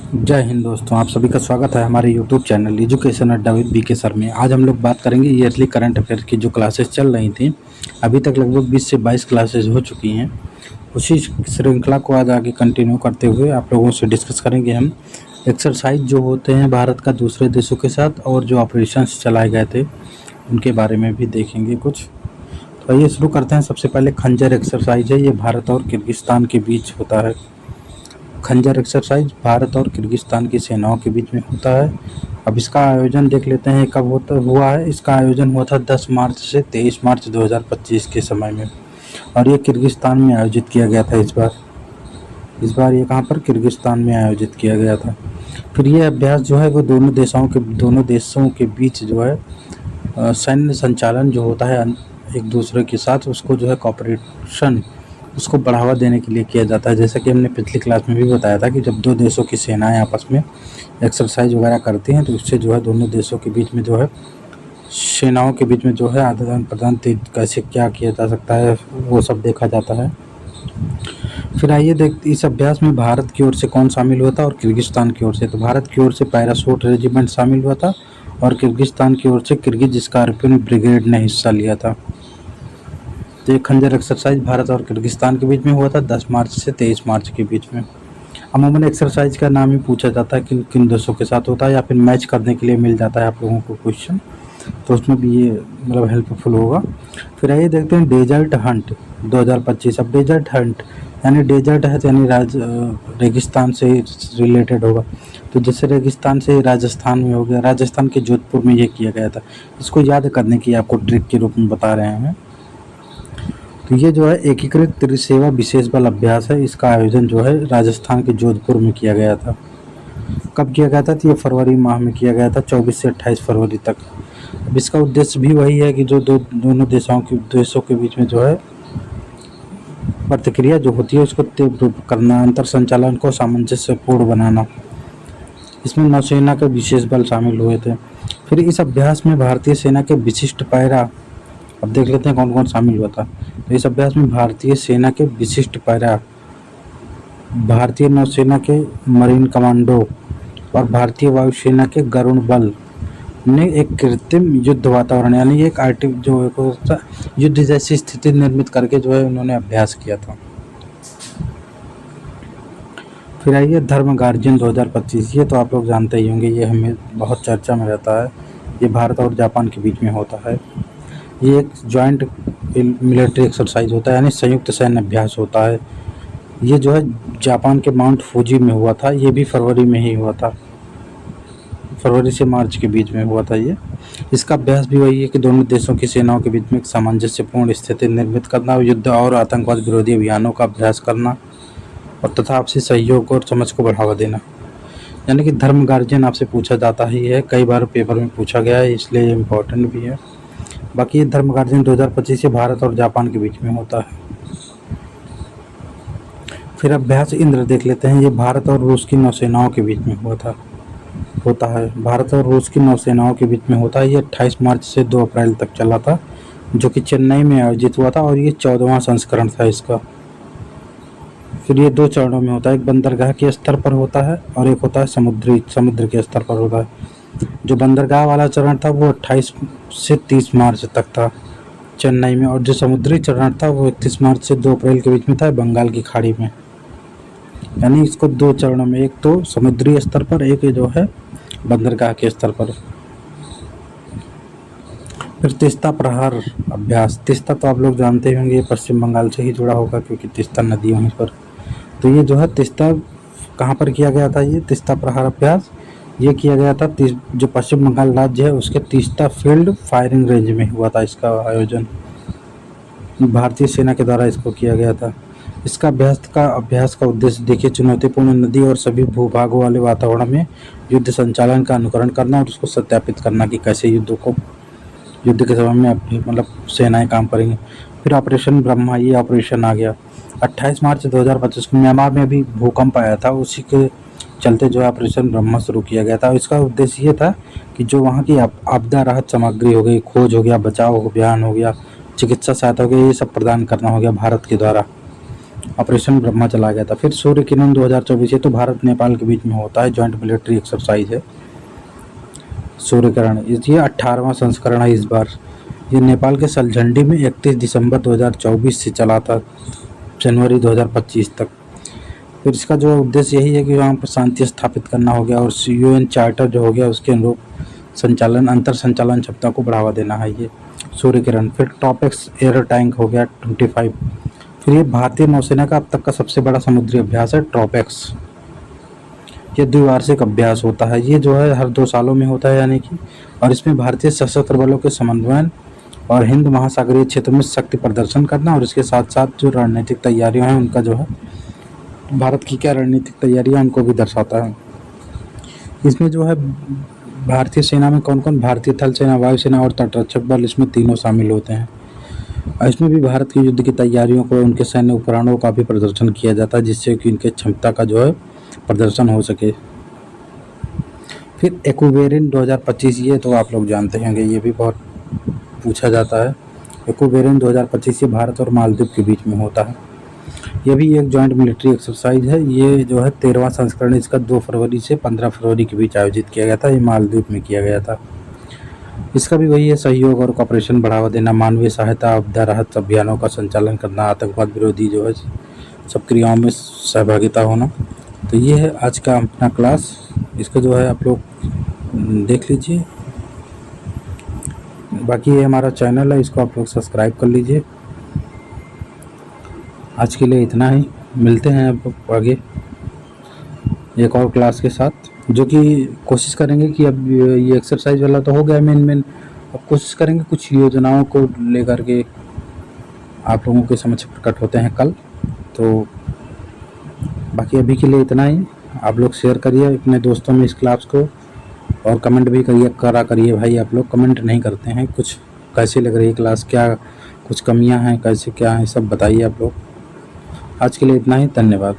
जय हिंद दोस्तों, आप सभी का स्वागत है हमारे यूट्यूब चैनल एजुकेशन अड्डा विद बीके सर में। आज हम लोग बात करेंगे ईयरली करंट अफेयर की जो क्लासेस चल रही थी। अभी तक लगभग 20 से 22 क्लासेस हो चुकी हैं। उसी श्रृंखला को आज आगे कंटिन्यू करते हुए आप लोगों से डिस्कस करेंगे हम एक्सरसाइज जो होते हैं भारत का दूसरे देशों के साथ, और जो ऑपरेशंस चलाए गए थे उनके बारे में भी देखेंगे कुछ। तो आइए शुरू करते हैं। सबसे पहले खंजर एक्सरसाइज है, ये भारत और किर्गिस्तान के बीच होता है। खंजर एक्सरसाइज भारत और किर्गिस्तान की सेनाओं के बीच में होता है। अब इसका आयोजन देख लेते हैं कब हुआ है। इसका आयोजन हुआ था 10 मार्च से 23 मार्च 2025 के समय में, और ये किर्गिस्तान में आयोजित किया गया था। इस बार ये कहाँ पर, किर्गिस्तान में आयोजित किया गया था। फिर ये अभ्यास जो है वो दोनों देशों के बीच जो है सैन्य संचालन जो होता है एक दूसरे के साथ, उसको जो है कॉपरेशन, उसको बढ़ावा देने के लिए किया जाता है। जैसा कि हमने पिछली क्लास में भी बताया था कि जब दो देशों की सेनाएं आपस में एक्सरसाइज वगैरह करती हैं तो उससे जो है दोनों देशों के बीच में जो है सेनाओं के बीच में जो है आदान प्रदान कैसे क्या किया जा सकता है वो सब देखा जाता है। फिर आइए देखते इस अभ्यास में भारत की ओर से कौन शामिल हुआ था और किर्गिस्तान की ओर से। तो भारत की ओर से पैराशूट रेजिमेंट शामिल हुआ था और किर्गिस्तान की ओर से किर्गिज स्कॉर्पियन ब्रिगेड ने हिस्सा लिया था। तो ये खंजर एक्सरसाइज भारत और किर्गिस्तान के बीच में हुआ था 10 मार्च से 23 मार्च के बीच में। अमूमन एक्सरसाइज का नाम ही पूछा जाता है किन किन देशों के साथ होता है, या फिर मैच करने के लिए मिल जाता है आप लोगों को क्वेश्चन, तो उसमें भी ये मतलब हेल्पफुल होगा। फिर आइए देखते हैं डेजर्ट हंट 2025। अब डेजर्ट हंट यानी डेजर्ट है यानी रेगिस्तान से रिलेटेड होगा। तो जैसे रेगिस्तान से राजस्थान में हो गया, राजस्थान के जोधपुर में ये किया गया था। इसको याद करने की आपको ट्रिक के रूप में बता रहे हैं। तो ये जो है एकीकृत त्रिसेवा विशेष बल अभ्यास है। इसका आयोजन जो है राजस्थान के जोधपुर में किया गया था। कब किया गया था? तो ये फरवरी माह में किया गया था, 24 से 28 फरवरी तक। अब इसका उद्देश्य भी वही है कि जो दोनों देशों के बीच में जो है प्रतिक्रिया जो होती है उसको तीव्र करना, अंतर संचालन को सामंजस्यपूर्ण बनाना। इसमें नौसेना के विशेष बल शामिल हुए थे। फिर इस अभ्यास में भारतीय सेना के विशिष्ट पैरा, अब देख लेते हैं कौन कौन शामिल हुआ था। तो इस अभ्यास में भारतीय सेना के विशिष्ट पैरा, भारतीय नौसेना के मरीन कमांडो और भारतीय वायुसेना के गरुड़ बल ने एक कृत्रिम युद्ध वातावरण यानी एक युद्ध जैसी स्थिति निर्मित करके जो है उन्होंने अभ्यास किया था। फिर आइए धर्म गार्जियन 2025। ये तो आप लोग जानते ही होंगे, ये हमें बहुत चर्चा में रहता है। ये भारत और जापान के बीच में होता है। ये एक जॉइंट मिलिट्री एक्सरसाइज होता है यानी संयुक्त सैन्य अभ्यास होता है। ये जो है जापान के माउंट फूजी में हुआ था। ये भी फरवरी में ही हुआ था, फरवरी से मार्च के बीच में हुआ था ये। इसका अभ्यास भी वही है कि दोनों देशों की सेनाओं के बीच में एक सामंजस्यपूर्ण स्थिति निर्मित करना, युद्ध और आतंकवाद विरोधी अभियानों का अभ्यास करना और तथा आपसी सहयोग और समझ को बढ़ावा देना। यानी कि धर्म गार्जियन आपसे पूछा जाता ही है, कई बार पेपर में पूछा गया है, इसलिए ये इम्पोर्टेंट भी है। बाकी ये धर्म गार्जियन 2025 से भारत और जापान के बीच में होता है। फिर अभ्यास इंद्र देख लेते हैं। ये भारत और रूस की नौसेनाओं के बीच में होता है। भारत और रूस की नौसेनाओं के बीच में होता है। ये 28 मार्च से 2 अप्रैल तक चला था, जो कि चेन्नई में आयोजित हुआ था, और ये 14वां संस्करण था इसका। फिर ये 2 चरणों में होता है, एक बंदरगाह के स्तर पर होता है और एक होता है समुद्र के स्तर पर होता है। जो बंदरगाह वाला चरण था वो 28 से 30 मार्च तक था चेन्नई में, और जो समुद्री चरण था वो 31 मार्च से 2 अप्रैल के बीच में था बंगाल की खाड़ी में। यानी इसको 2 चरणों में, एक तो समुद्री स्तर पर, एक जो है बंदरगाह के स्तर पर। फिर तीस्ता प्रहार अभ्यास। तीस्ता तो आप लोग जानते होंगे, ये पश्चिम बंगाल से ही जुड़ा होगा क्योंकि तीस्ता नदी वहीं पर। तो ये जो है तीस्ता कहाँ पर किया गया था? ये तीस्ता प्रहार अभ्यास ये किया गया था जो पश्चिम बंगाल राज्य है उसके तीस्ता फील्ड फायरिंग रेंज में हुआ था। इसका आयोजन भारतीय सेना के द्वारा इसको किया गया था। इसका अभ्यास का उद्देश्य देखिए, चुनौतीपूर्ण नदी और सभी भूभागों वाले वातावरण में युद्ध संचालन का अनुकरण करना और उसको सत्यापित करना कि कैसे युद्ध के समय में मतलब सेनाएं काम करेंगी। फिर ऑपरेशन ब्रह्मा, ये ऑपरेशन आ गया 28 मार्च 2025 को। म्यांमार में भी भूकंप आया था, उसी के चलते जो है ऑपरेशन ब्रह्मा शुरू किया गया था। इसका उद्देश्य ये था कि जो वहाँ की आपदा राहत सामग्री हो गई, खोज हो गया, बचाव अभियान हो गया, चिकित्सा सहायता हो गई, ये सब प्रदान करना हो गया भारत के द्वारा। ऑपरेशन ब्रह्मा चला गया था। फिर सूर्य किरण 2024, ये तो भारत नेपाल के बीच में होता है, जॉइंट मिलिट्री एक्सरसाइज है सूर्य किरण। ये 18वां संस्करण है इस बार। ये नेपाल के सलझंडी में 31 दिसंबर 2024 से चला था जनवरी 2025 तक। फिर इसका जो उद्देश्य यही है कि वहाँ पर शांति स्थापित करना हो गया और UN चार्टर जो हो गया उसके अनुरूप संचालन, अंतर संचालन क्षमता को बढ़ावा देना है ये सूर्य किरण। फिर टॉपेक्स एयर टैंक हो गया 25। फिर ये भारतीय नौसेना का अब तक का सबसे बड़ा समुद्री अभ्यास है ट्रॉपेक्स। ये द्विवार्षिक अभ्यास होता है, ये जो है हर 2 सालों में होता है यानी कि, और इसमें भारतीय सशस्त्र बलों के समन्वयन और हिंद महासागरीय क्षेत्र में शक्ति प्रदर्शन करना और इसके साथ साथ जो रणनीतिक तैयारियां हैं उनका जो है भारत की क्या रणनीतिक तैयारियां उनको भी दर्शाता है। इसमें जो है भारतीय सेना में कौन कौन, भारतीय थल सेना, वायुसेना और तटरक्षक बल, इसमें तीनों शामिल होते हैं। और इसमें भी भारत की युद्ध की तैयारियों को, उनके सैन्य उपकरणों का भी प्रदर्शन किया जाता है जिससे कि उनके क्षमता का जो है प्रदर्शन हो सके। फिर एक्वेरियन 2025, ये तो आप लोग जानते होंगे, ये भी बहुत पूछा जाता है। एक्वेरियन 2025 ये भारत और मालदीव के बीच में होता है। ये भी एक जॉइंट मिलिट्री एक्सरसाइज है। ये जो है 13वां संस्करण, इसका 2 फरवरी से 15 फरवरी के बीच आयोजित किया गया था। ये मालदीव में किया गया था। इसका भी वही है, सहयोग और कॉपरेशन बढ़ावा देना, मानवीय सहायता, आपदा राहत अभियानों का संचालन करना, आतंकवाद विरोधी जो है सब क्रियाओं में सहभागिता होना। तो ये है आज का अपना क्लास। इसको जो है आप लोग देख लीजिए। बाकी ये हमारा चैनल है, इसको आप लोग सब्सक्राइब कर लीजिए। आज के लिए इतना ही, मिलते हैं अब आगे एक और क्लास के साथ, जो कि कोशिश करेंगे कि अब ये एक्सरसाइज वाला तो हो गया मेन, अब कोशिश करेंगे कुछ योजनाओं को लेकर के आप लोगों के समक्ष प्रकट होते हैं कल। तो बाकी अभी के लिए इतना ही। आप लोग शेयर करिए अपने दोस्तों में इस क्लास को और कमेंट भी करिए भाई। आप लोग कमेंट नहीं करते हैं, कुछ कैसी लग रही है क्लास, क्या कुछ कमियां हैं, कैसे क्या है, सब बताइए आप लोग। आज के लिए इतना ही, धन्यवाद।